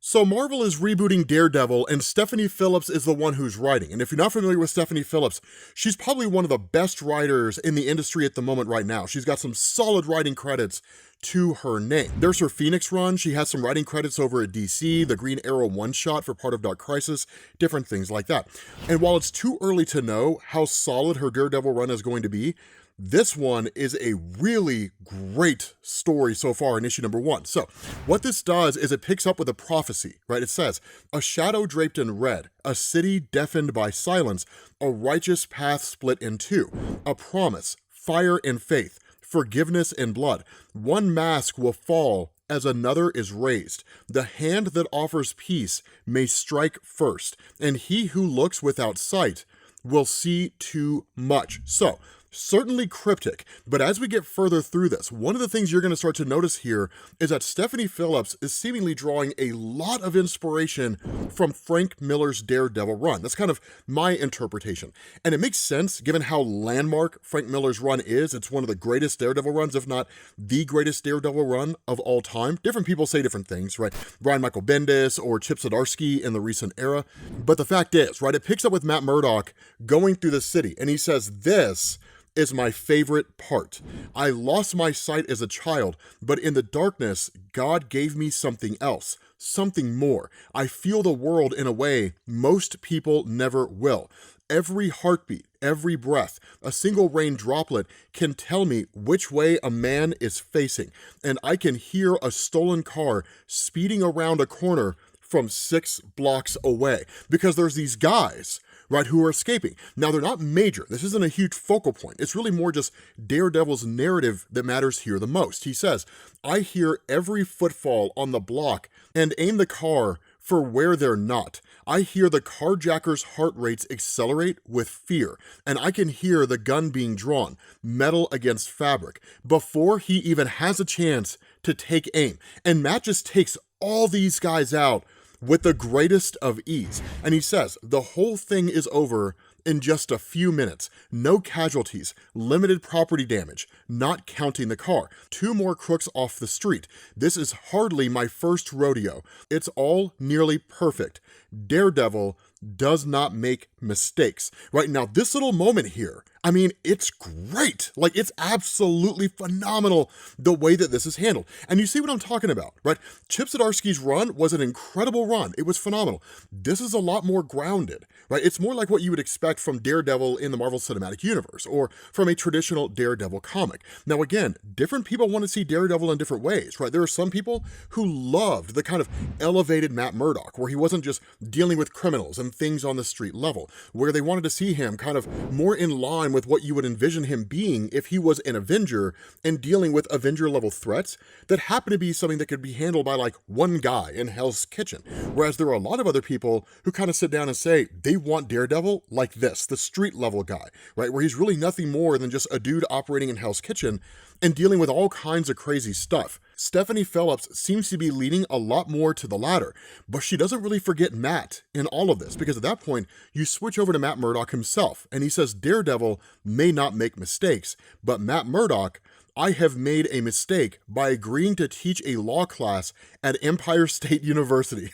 So Marvel is rebooting Daredevil, and Stephanie Phillips is the one who's writing. And if you're not familiar with Stephanie Phillips, she's probably one of the best writers in the industry at the moment right now. She's got some solid writing credits to her name. There's her Phoenix run. She has some writing credits over at DC, the Green Arrow one-shot for part of Dark Crisis, different things like that. And while it's too early to know how solid her Daredevil run is going to be, this one is a really great story so far in issue number 1. So what this does is it picks up with a prophecy, right? It says, a shadow draped in red, a city deafened by silence, a righteous path split in two, a promise, fire and faith, forgiveness and blood. One mask will fall as another is raised. The hand that offers peace may strike first, and he who looks without sight will see too much. So, certainly cryptic, but as we get further through this, one of the things you're going to start to notice here is that Stephanie Phillips is seemingly drawing a lot of inspiration from Frank Miller's Daredevil run. That's kind of my interpretation. And it makes sense given how landmark Frank Miller's run is. It's one of the greatest Daredevil runs, if not the greatest Daredevil run of all time. Different people say different things, right? Brian Michael Bendis or Chip Zdarsky in the recent era. But the fact is, right, it picks up with Matt Murdock going through the city, and he says, this is my favorite part. I lost my sight as a child, but in the darkness, God gave me something else, something more. I feel the world in a way most people never will. Every heartbeat, every breath, a single rain droplet can tell me which way a man is facing, and I can hear a stolen car speeding around a corner from 6 blocks away, because there's these guys, right, who are escaping. Now, they're not major. This isn't a huge focal point. It's really more just Daredevil's narrative that matters here the most. He says, I hear every footfall on the block and aim the car for where they're not. I hear the carjacker's heart rates accelerate with fear, and I can hear the gun being drawn, metal against fabric, before he even has a chance to take aim. And Matt just takes all these guys out with the greatest of ease. And he says, the whole thing is over in just a few minutes. No casualties, limited property damage, not counting the car. 2 more crooks off the street. This is hardly my first rodeo. It's all nearly perfect. Daredevil does not make mistakes. Right now, this little moment here, I mean, it's great. Like, it's absolutely phenomenal the way that this is handled. And you see what I'm talking about, right? Chip Zdarsky's run was an incredible run. It was phenomenal. This is a lot more grounded, right? It's more like what you would expect from Daredevil in the Marvel Cinematic Universe or from a traditional Daredevil comic. Now, again, different people want to see Daredevil in different ways, right? There are some people who loved the kind of elevated Matt Murdock, where he wasn't just dealing with criminals and things on the street level, where they wanted to see him kind of more in line with what you would envision him being if he was an Avenger and dealing with Avenger level threats that happen to be something that could be handled by like one guy in Hell's Kitchen. Whereas there are a lot of other people who kind of sit down and say they want Daredevil like this, the street level guy, right? Where he's really nothing more than just a dude operating in Hell's Kitchen and dealing with all kinds of crazy stuff. Stephanie Phillips seems to be leaning a lot more to the latter, but she doesn't really forget Matt in all of this, because at that point, you switch over to Matt Murdock himself, and he says Daredevil may not make mistakes, but Matt Murdock, I have made a mistake by agreeing to teach a law class at Empire State University.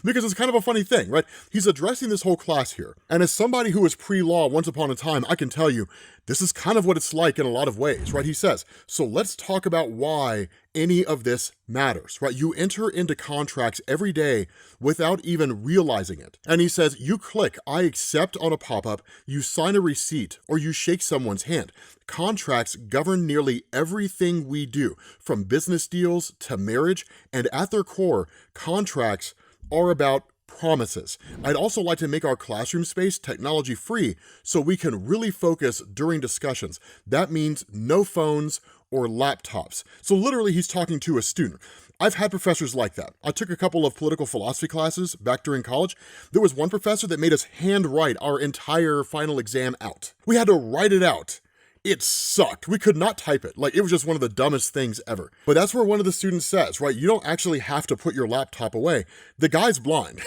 Because it's kind of a funny thing, right? He's addressing this whole class here. And as somebody who was pre-law once upon a time, I can tell you, this is kind of what it's like in a lot of ways, right? He says, so let's talk about why any of this matters, right? You enter into contracts every day without even realizing it. And he says, you click, I accept on a pop-up, you sign a receipt, or you shake someone's hand. Contracts govern nearly everything we do, from business deals to marriage, and at their core, contracts are about promises. I'd also like to make our classroom space technology free so we can really focus during discussions. That means no phones or laptops. So literally he's talking to a student. I've had professors like that. I took a couple of political philosophy classes back during college. There was one professor that made us handwrite our entire final exam out. We had to write it out. It sucked. We could not type it. Like, it was just one of the dumbest things ever. But that's where one of the students says, right, you don't actually have to put your laptop away. The guy's blind.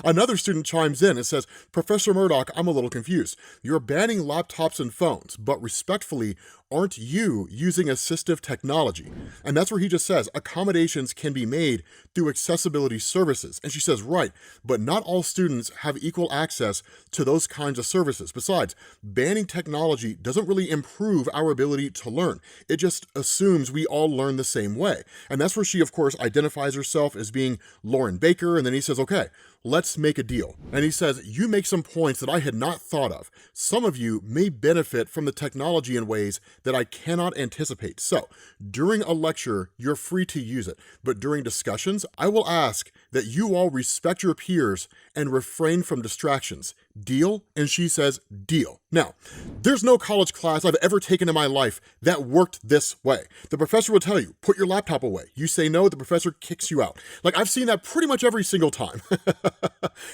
Another student chimes in and says, Professor Murdock, I'm a little confused. You're banning laptops and phones, but respectfully, aren't you using assistive technology? And that's where he just says, accommodations can be made through accessibility services. And she says, right, but not all students have equal access to those kinds of services. Besides, banning technology doesn't really improve our ability to learn. It just assumes we all learn the same way. And that's where she, of course, identifies herself as being Lauren Baker. And then he says, okay, let's make a deal. And he says, you make some points that I had not thought of. Some of you may benefit from the technology in ways that I cannot anticipate. So during a lecture, you're free to use it. But during discussions, I will ask that you all respect your peers and refrain from distractions. Deal? And she says, deal. Now, there's no college class I've ever taken in my life that worked this way. The professor will tell you, put your laptop away. You say no, the professor kicks you out. Like, I've seen that pretty much every single time.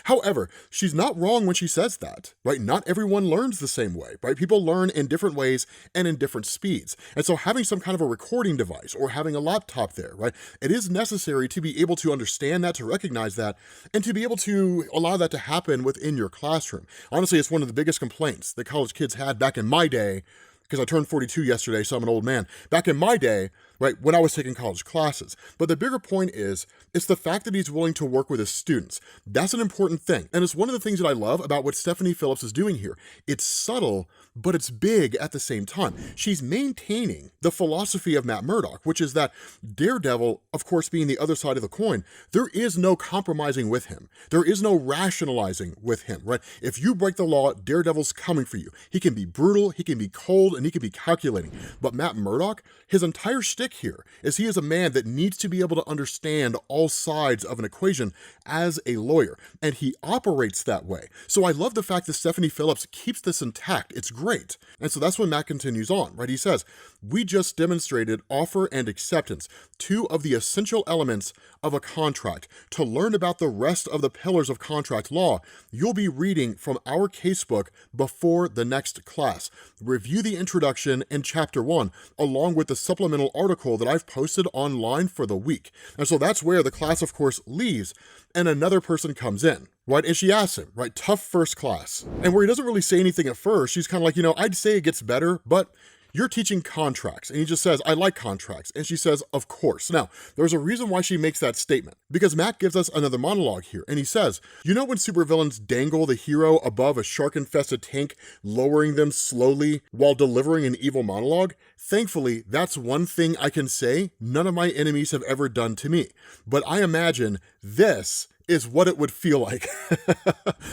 However, she's not wrong when she says that, right? Not everyone learns the same way, right? People learn in different ways and in different speeds. And so having some kind of a recording device or having a laptop there, right? It is necessary to be able to understand that, to recognize that, and to be able to allow that to happen within your classroom. Honestly, it's one of the biggest complaints that college kids had back in my day, because I turned 42 yesterday, so I'm an old man. Back in my day, right, when I was taking college classes. But the bigger point is, it's the fact that he's willing to work with his students. That's an important thing. And it's one of the things that I love about what Stephanie Phillips is doing here. It's subtle, but it's big at the same time. She's maintaining the philosophy of Matt Murdock, which is that Daredevil, of course, being the other side of the coin, there is no compromising with him. There is no rationalizing with him, right? If you break the law, Daredevil's coming for you. He can be brutal, he can be cold, and he can be calculating. But Matt Murdock, his entire shtick here is he is a man that needs to be able to understand all sides of an equation as a lawyer, and he operates that way. So I love the fact that Stephanie Phillips keeps this intact. It's great. And so that's when Matt continues on, right? He says, we just demonstrated offer and acceptance, two of the essential elements of a contract. To learn about the rest of the pillars of contract law, you'll be reading from our casebook before the next class. Review the introduction and chapter 1, along with the supplemental article that I've posted online for the week. And so that's where the class, of course, leaves, and another person comes in, right? And she asks him, right, tough first class. And where he doesn't really say anything at first, she's kind of like, I'd say it gets better, but you're teaching contracts. And he just says, I like contracts. And she says, of course. Now, there's a reason why she makes that statement, because Matt gives us another monologue here. And he says, when supervillains dangle the hero above a shark-infested tank, lowering them slowly while delivering an evil monologue? Thankfully, that's one thing I can say none of my enemies have ever done to me. But I imagine this is what it would feel like,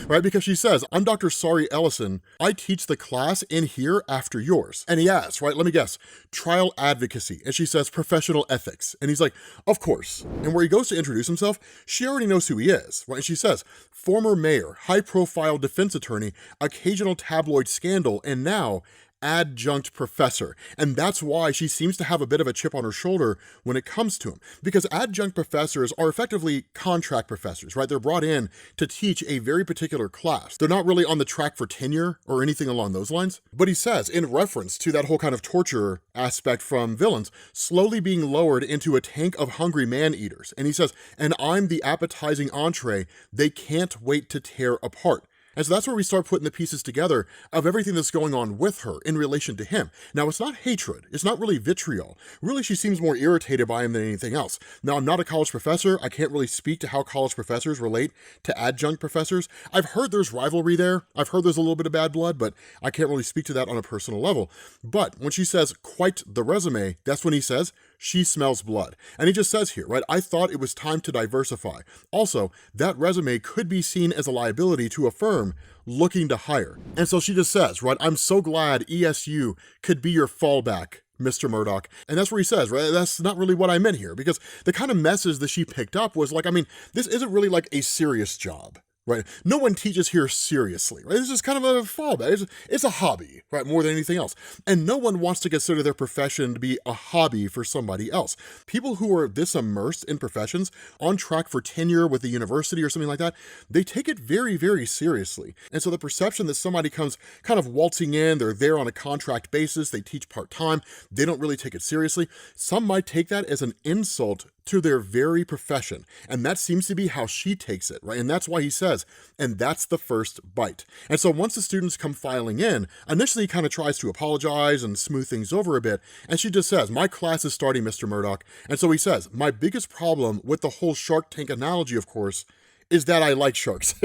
right? Because she says, I'm Dr. Sari Ellison. I teach the class in here after yours. And he asks, right, let me guess, trial advocacy. And she says, professional ethics. And he's like, of course. And where he goes to introduce himself, she already knows who he is, right? And she says, former mayor, high-profile defense attorney, occasional tabloid scandal, and now adjunct professor. And that's why she seems to have a bit of a chip on her shoulder when it comes to him, because adjunct professors are effectively contract professors, right? They're brought in to teach a very particular class. They're not really on the track for tenure or anything along those lines. But he says, in reference to that whole kind of torture aspect from villains, slowly being lowered into a tank of hungry man-eaters. And he says, and I'm the appetizing entree they can't wait to tear apart. And so that's where we start putting the pieces together of everything that's going on with her in relation to him. Now, it's not hatred. It's not really vitriol. Really, she seems more irritated by him than anything else. Now, I'm not a college professor. I can't really speak to how college professors relate to adjunct professors. I've heard there's rivalry there. I've heard there's a little bit of bad blood, but I can't really speak to that on a personal level. But when she says, quite the resume, that's when he says, she smells blood. And he just says here, right, I thought it was time to diversify. Also, that resume could be seen as a liability to a firm looking to hire. And so she just says, right, I'm so glad ESU could be your fallback, Mr. Murdock. And that's where he says, right, that's not really what I meant here, because the kind of message that she picked up was like, this isn't really like a serious job. Right? No one teaches here seriously, right? This is kind of a fallback. It's a hobby, right? More than anything else. And no one wants to consider their profession to be a hobby for somebody else. People who are this immersed in professions, on track for tenure with the university or something like that, they take it very, very seriously. And so the perception that somebody comes kind of waltzing in, they're there on a contract basis, they teach part-time, they don't really take it seriously. Some might take that as an insult to their very profession. And that seems to be how she takes it, right? And that's why he says, and that's the first bite. And so once the students come filing in, initially he kind of tries to apologize and smooth things over a bit. And she just says, my class is starting, Mr. Murdock. And so he says, my biggest problem with the whole Shark Tank analogy, of course, is that I like sharks.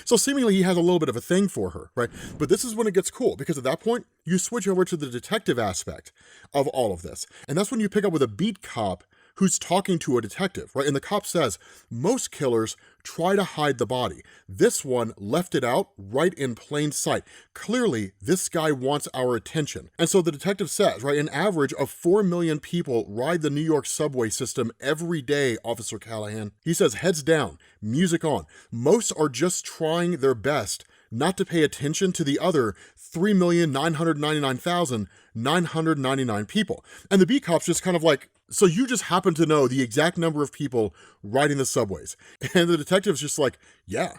So seemingly he has a little bit of a thing for her, right? But this is when it gets cool, because at that point, you switch over to the detective aspect of all of this. And that's when you pick up with a beat cop who's talking to a detective, right? And the cop says, most killers try to hide the body. This one left it out right in plain sight. Clearly, this guy wants our attention. And so the detective says, right, an average of 4 million people ride the New York subway system every day, Officer Callahan. He says, heads down, music on. Most are just trying their best not to pay attention to the other 3,999,999 people. And the beat cop's just kind of like, so you just happen to know the exact number of people riding the subways. And the detective's just like, yeah.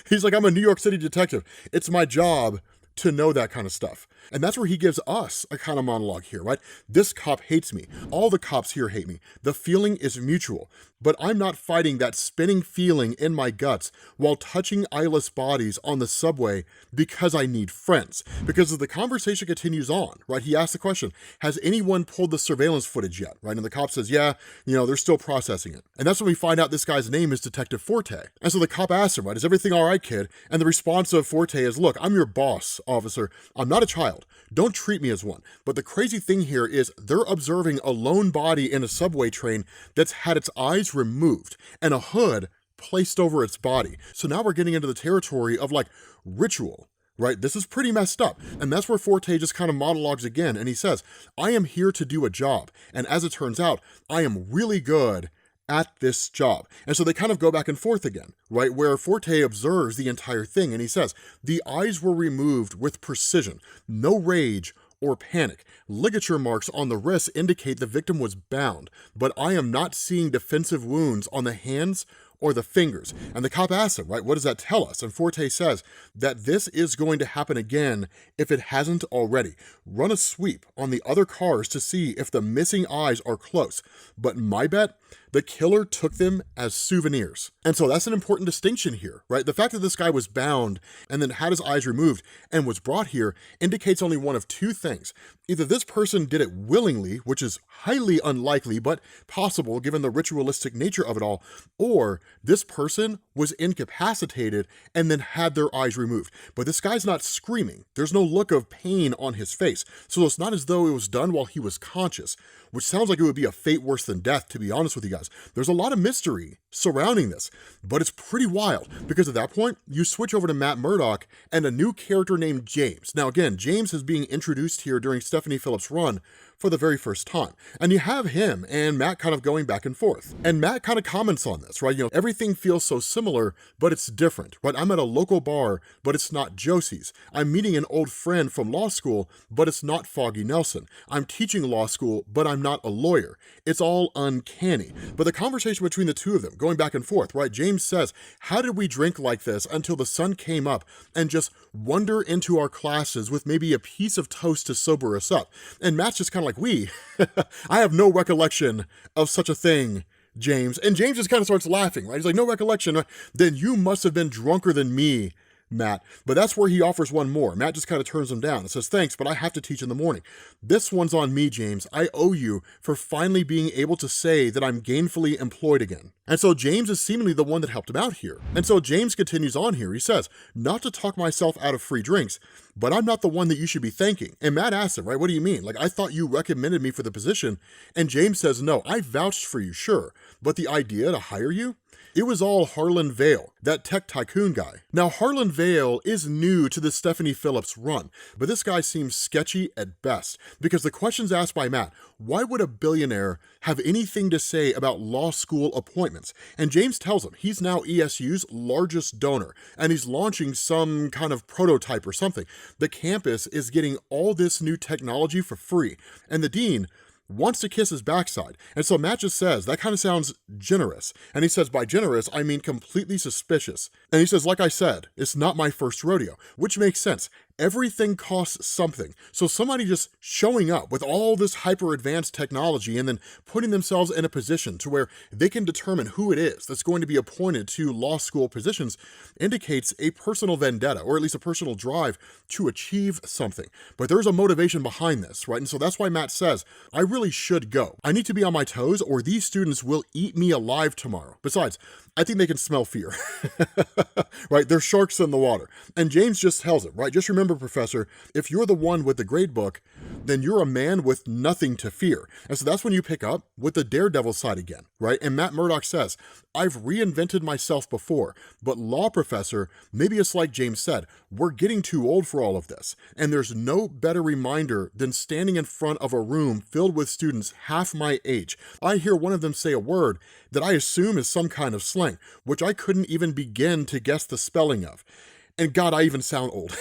He's like, I'm a New York City detective. It's my job to know that kind of stuff. And that's where he gives us a kind of monologue here, right? This cop hates me. All the cops here hate me. The feeling is mutual, but I'm not fighting that spinning feeling in my guts while touching eyeless bodies on the subway because I need friends. Because as the conversation continues on, right, he asks the question, has anyone pulled the surveillance footage yet, right? And the cop says, yeah, they're still processing it. And that's when we find out this guy's name is Detective Forte. And so the cop asks him, right, is everything all right, kid? And the response of Forte is, look, I'm your boss, officer. I'm not a child. Don't treat me as one. But the crazy thing here is they're observing a lone body in a subway train that's had its eyes removed and a hood placed over its body. So now we're getting into the territory of like ritual, right? This is pretty messed up. And that's where Forte just kind of monologues again. And he says, I am here to do a job. And as it turns out, I am really good at this job. And so they kind of go back and forth again, right? Where Forte observes the entire thing and he says, the eyes were removed with precision, no rage or panic. Ligature marks on the wrists indicate the victim was bound, but I am not seeing defensive wounds on the hands or the fingers. And the cop asks him, right, what does that tell us? And Forte says that this is going to happen again if it hasn't already. Run a sweep on the other cars to see if the missing eyes are close. But my bet, the killer took them as souvenirs. And so that's an important distinction here, right? The fact that this guy was bound and then had his eyes removed and was brought here indicates only one of two things. Either this person did it willingly, which is highly unlikely, but possible given the ritualistic nature of it all, or this person was incapacitated and then had their eyes removed. But this guy's not screaming. There's no look of pain on his face. So it's not as though it was done while he was conscious, which sounds like it would be a fate worse than death, to be honest with you guys. There's a lot of mystery surrounding this, but it's pretty wild because at that point, you switch over to Matt Murdock and a new character named James. Now again, James is being introduced here during Stephanie Phillips' run for the very first time. And you have him and Matt kind of going back and forth. And Matt kind of comments on this, right? Everything feels so similar, but it's different, right? I'm at a local bar, but it's not Josie's. I'm meeting an old friend from law school, but it's not Foggy Nelson. I'm teaching law school, but I'm not a lawyer. It's all uncanny. But the conversation between the two of them, going back and forth, right? James says, how did we drink like this until the sun came up and just wander into our classes with maybe a piece of toast to sober us up? And Matt's just kind of like, I have no recollection of such a thing, James. And James just kind of starts laughing, right? He's like, no recollection. Then you must have been drunker than me, Matt. But that's where he offers one more. Matt just kind of turns him down and says, thanks, but I have to teach in the morning. This one's on me, James. I owe you for finally being able to say that I'm gainfully employed again. And so James is seemingly the one that helped him out here. And so James continues on here. He says, not to talk myself out of free drinks, but I'm not the one that you should be thanking. And Matt asks him, right, what do you mean? Like, I thought you recommended me for the position. And James says, no, I vouched for you, sure. But the idea to hire you? It was all Harlan Vale, that tech tycoon guy. Now, Harlan Vale is new to the Stephanie Phillips run, but this guy seems sketchy at best because the questions asked by Matt, why would a billionaire have anything to say about law school appointments? And James tells him he's now ESU's largest donor and he's launching some kind of prototype or something. The campus is getting all this new technology for free, and the dean wants to kiss his backside. And so Matt just says, that kind of sounds generous. And he says, by generous, I mean completely suspicious. And he says, like I said, it's not my first rodeo, which makes sense. everything costs something. So somebody just showing up with all this hyper advanced technology and then putting themselves in a position to where they can determine who it is that's going to be appointed to law school positions indicates a personal vendetta, or at least a personal drive to achieve something. But there's a motivation behind this, right? And so that's why Matt says, I really should go. I need to be on my toes or these students will eat me alive tomorrow. Besides, I think they can smell fear, right? There's sharks in the water. And James just tells it, right? Just remember, Professor, if you're the one with the grade book, then you're a man with nothing to fear. And so that's when you pick up with the Daredevil side again, right? And Matt Murdock says, I've reinvented myself before, but law professor, maybe it's like James said, we're getting too old for all of this. And there's no better reminder than standing in front of a room filled with students half my age. I hear one of them say a word that I assume is some kind of slang, which I couldn't even begin to guess the spelling of. And God, I even sound old.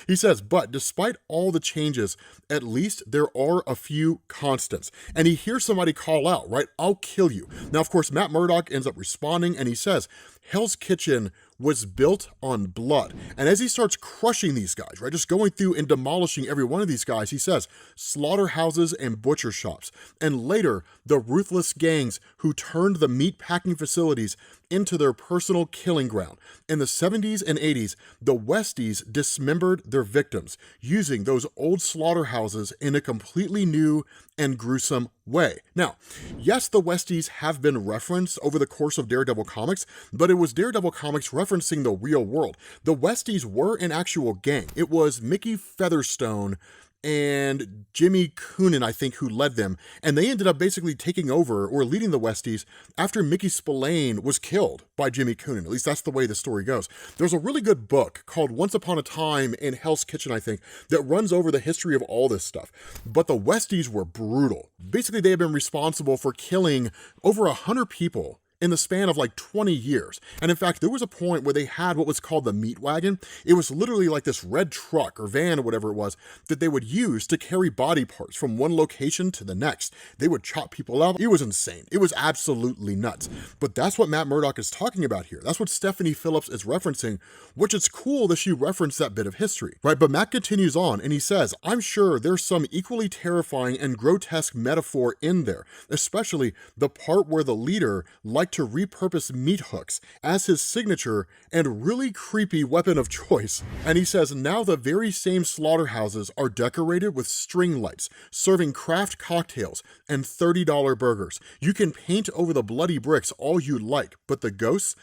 He says, but despite all the changes, at least there are a few constants. And he hears somebody call out, right? I'll kill you. Now, of course, Matt Murdock ends up responding and he says, Hell's Kitchen was built on blood. And as he starts crushing these guys, right, just going through and demolishing every one of these guys, he says, slaughterhouses and butcher shops. And later, the ruthless gangs who turned the meat packing facilities into their personal killing ground. In the 70s and 80s, the Westies dismembered their victims, using those old slaughterhouses in a completely new and gruesome way. Now, yes, the Westies have been referenced over the course of Daredevil comics, but it was Daredevil comics referencing the real world. The Westies were an actual gang. It was Mickey Featherstone and Jimmy Coonan, I think, who led them. And they ended up basically taking over or leading the Westies after Mickey Spillane was killed by Jimmy Coonan. At least that's the way the story goes. There's a really good book called Once Upon a Time in Hell's Kitchen, I think, that runs over the history of all this stuff. But the Westies were brutal. Basically, they have been responsible for killing over 100 people in the span of like 20 years. And in fact, there was a point where they had what was called the meat wagon. It was literally like this red truck or van or whatever it was that they would use to carry body parts from one location to the next. They would chop people up. It was insane. It was absolutely nuts. But that's what Matt Murdock is talking about here. That's what Stephanie Phillips is referencing, which it's cool that she referenced that bit of history, right? But Matt continues on and he says, I'm sure there's some equally terrifying and grotesque metaphor in there, especially the part where the leader liked to repurpose meat hooks as his signature and really creepy weapon of choice. And he says, now the very same slaughterhouses are decorated with string lights, serving craft cocktails and $30 burgers. You can paint over the bloody bricks all you like, but the ghosts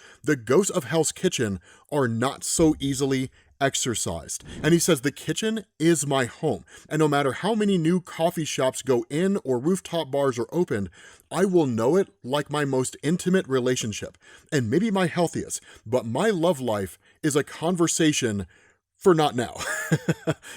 of Hell's Kitchen are not so easily exercised. And he says, the kitchen is my home. And no matter how many new coffee shops go in or rooftop bars are opened, I will know it like my most intimate relationship and maybe my healthiest, but my love life is a conversation for not now.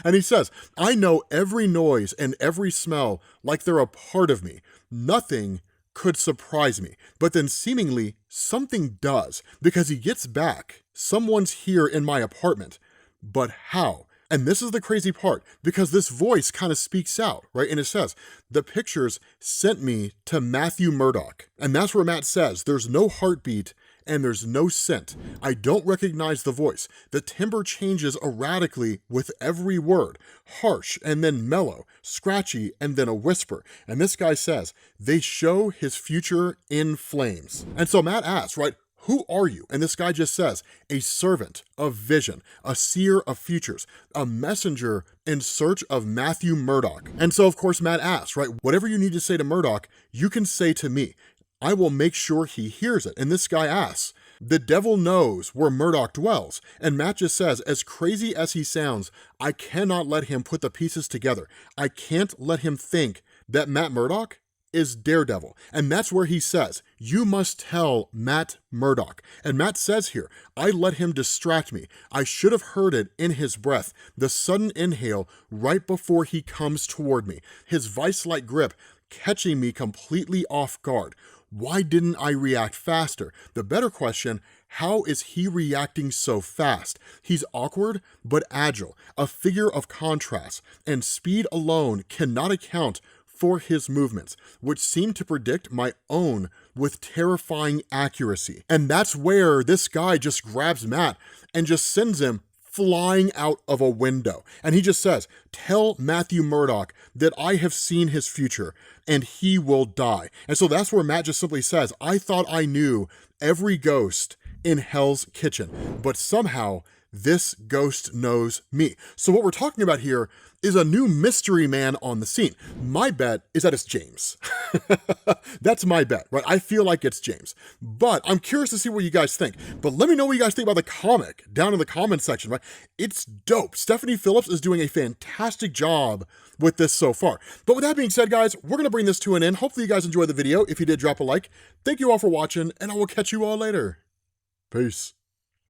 And he says, I know every noise and every smell like they're a part of me. Nothing could surprise me, but then seemingly something does, because he gets back, someone's here in my apartment, but how? And this is the crazy part, because this voice kind of speaks out, right? And it says, the pictures sent me to Matthew Murdock. And that's where Matt says, there's no heartbeat and there's no scent. I don't recognize the voice. The timbre changes erratically with every word, harsh and then mellow, scratchy and then a whisper. And this guy says, they show his future in flames. And so Matt asks, right, who are you? And this guy just says, a servant of vision, a seer of futures, a messenger in search of Matthew Murdock. And so, of course, Matt asks, right, whatever you need to say to Murdock, you can say to me. I will make sure he hears it. And this guy asks, the devil knows where Murdock dwells. And Matt just says, as crazy as he sounds, I cannot let him put the pieces together. I can't let him think that Matt Murdock is Daredevil. And that's where he says, you must tell Matt Murdock. And Matt says here, I let him distract me. I should have heard it in his breath, the sudden inhale right before he comes toward me, his vice-like grip catching me completely off guard. Why didn't I react faster? The better question, how is he reacting so fast? He's awkward but agile, a figure of contrast, and speed alone cannot account for his movements, which seem to predict my own with terrifying accuracy. And that's where this guy just grabs Matt and just sends him flying out of a window. And he just says, tell Matthew Murdock that I have seen his future and he will die. And so that's where Matt just simply says, I thought I knew every ghost in Hell's Kitchen, but somehow this ghost knows me. So what we're talking about here is a new mystery man on the scene. My bet is that it's James. That's my bet, right? I feel like it's James, but I'm curious to see what you guys think. But let me know what you guys think about the comic down in the comments section, right? It's dope. Stephanie Phillips is doing a fantastic job with this so far. But with that being said, guys, we're going to bring this to an end. Hopefully you guys enjoyed the video. If you did, drop a like. Thank you all for watching, and I will catch you all later. Peace.